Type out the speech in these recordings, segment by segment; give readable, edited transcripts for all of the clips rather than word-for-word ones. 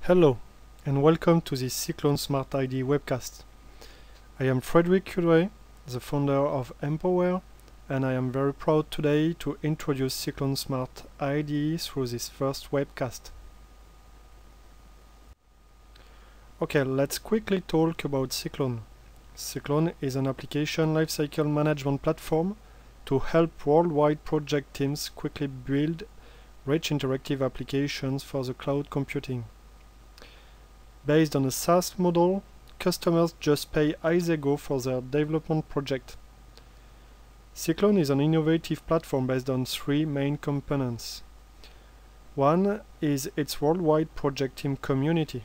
Hello, and welcome to this CKlone Smart IDE webcast. I am Frederick Cudray, the founder of Empower, and I am very proud today to introduce CKlone Smart IDE through this first webcast. Okay, let's quickly talk about CKlone. CKlone is an application lifecycle management platform to help worldwide project teams quickly build rich interactive applications for the cloud computing. Based on a SaaS model, customers just pay as they go for their development project. CKlone is an innovative platform based on three main components. One is its worldwide project team community.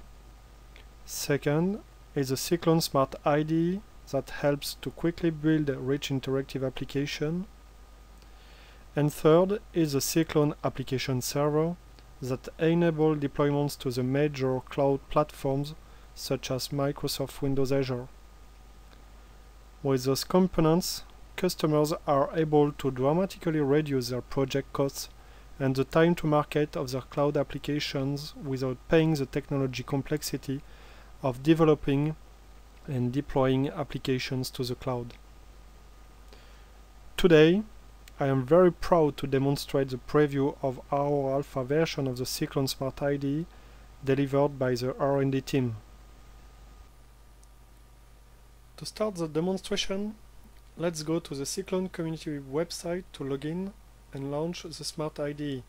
Second is the CKlone Smart IDE that helps to quickly build a rich interactive application. And third is the CKlone application server that enable deployments to the major cloud platforms such as Microsoft Windows Azure. With those components, customers are able to dramatically reduce their project costs and the time to market of their cloud applications without paying the technology complexity of developing and deploying applications to the cloud. Today, I am very proud to demonstrate the preview of our alpha version of the CKlone Smart IDE delivered by the R&D team. To start the demonstration, let's go to the CKlone community website to log in and launch the Smart IDE.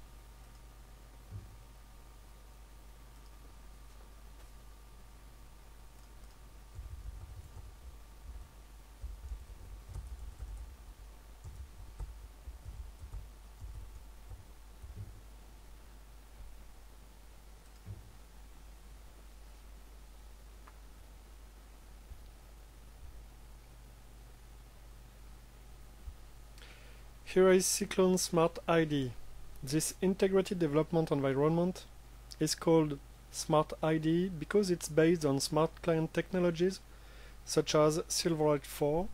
Here is CKlone Smart IDE. This integrated development environment is called Smart IDE because it's based on smart client technologies such as Silverlight 4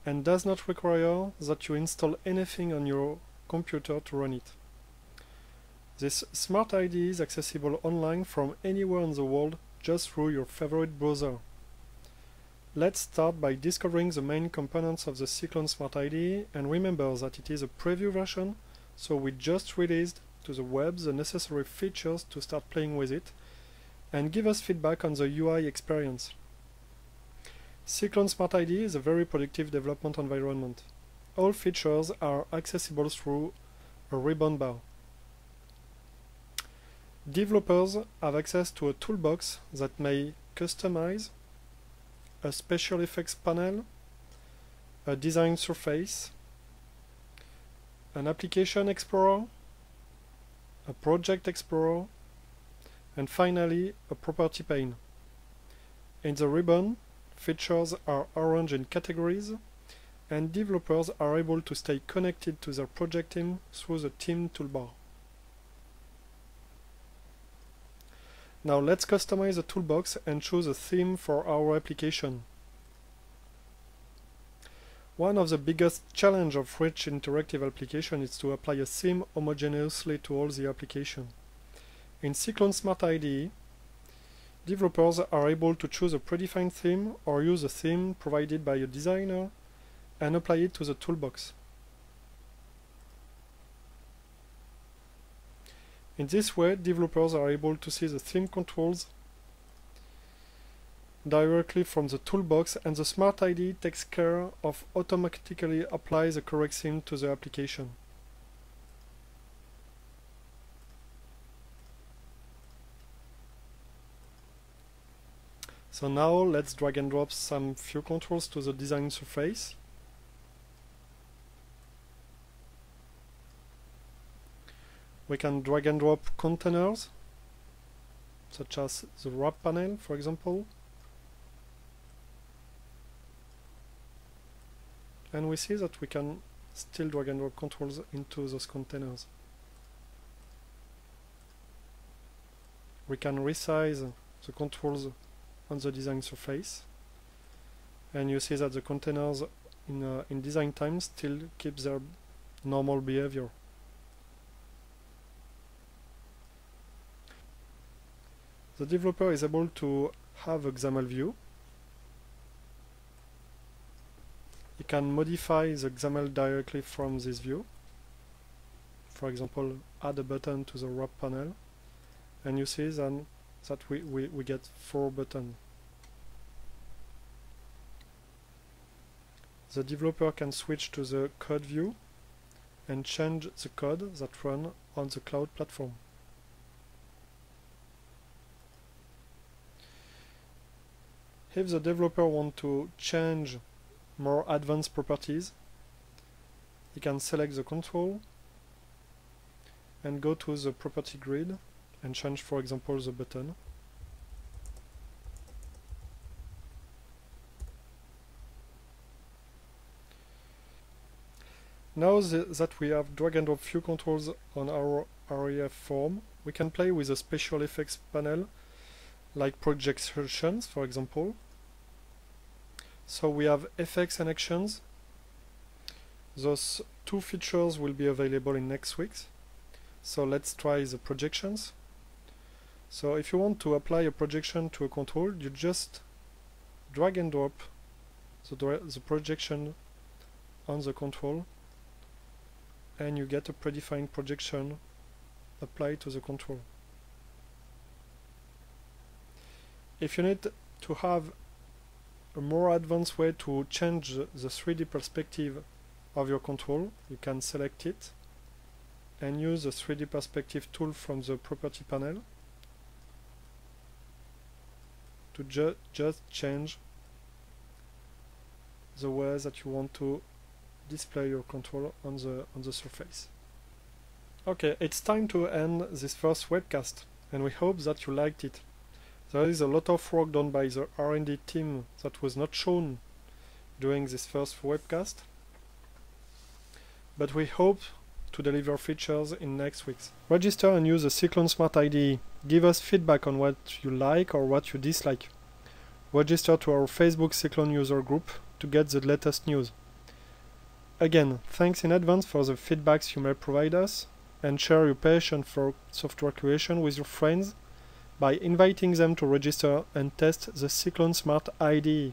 and does not require that you install anything on your computer to run it. This Smart IDE is accessible online from anywhere in the world just through your favorite browser. Let's start by discovering the main components of the CKlone Smart IDE, and remember that it is a preview version, so we just released to the web the necessary features to start playing with it, and give us feedback on the UI experience. CKlone Smart IDE is a very productive development environment. All features are accessible through a ribbon bar. Developers have access to a toolbox that may customize a special effects panel, a design surface, an application explorer, a project explorer, and finally a property pane. In the ribbon, features are arranged in categories, and developers are able to stay connected to their project team through the team toolbar. Now let's customize the toolbox and choose a theme for our application. One of the biggest challenges of rich interactive application is to apply a theme homogeneously to all the application. In CKlone Smart IDE, developers are able to choose a predefined theme or use a theme provided by a designer and apply it to the toolbox. In this way, developers are able to see the theme controls directly from the toolbox, and the Smart IDE takes care of automatically apply the correct theme to the application. So now let's drag and drop some few controls to the design surface. We can drag and drop containers, such as the wrap panel, for example. And we see that we can still drag and drop controls into those containers. We can resize the controls on the design surface. And you see that the containers in design time still keep their normal behavior. the developer is able to have a XAML view. He can modify the XAML directly from this view. For example, add a button to the wrap panel, and you see then that we get 4 buttons. The developer can switch to the code view and change the code that runs on the cloud platform. If the developer wants to change more advanced properties, he can select the control and go to the property grid and change, for example, the button. Now that we have drag and drop few controls on our REF form, we can play with a special effects panel like projections, for example. So we have effects and actions. Those 2 features will be available in next week. So let's try the projections. So if you want to apply a projection to a control, you just drag and drop the projection on the control, and you get a predefined projection applied to the control. If you need to have a more advanced way to change the 3D perspective of your control, you can select it and use the 3D perspective tool from the property panel to just change the way that you want to display your control on the surface. Okay, it's time to end this first webcast, and we hope that you liked it. There is a lot of work done by the R&D team that was not shown during this first webcast, but we hope to deliver features in next weeks. Register and use the CKlone Smart IDE. Give us feedback on what you like or what you dislike. Register to our Facebook CKlone user group to get the latest news. Again, thanks in advance for the feedbacks you may provide us, and share your passion for software creation with your friends by inviting them to register and test the CKlone Smart IDE.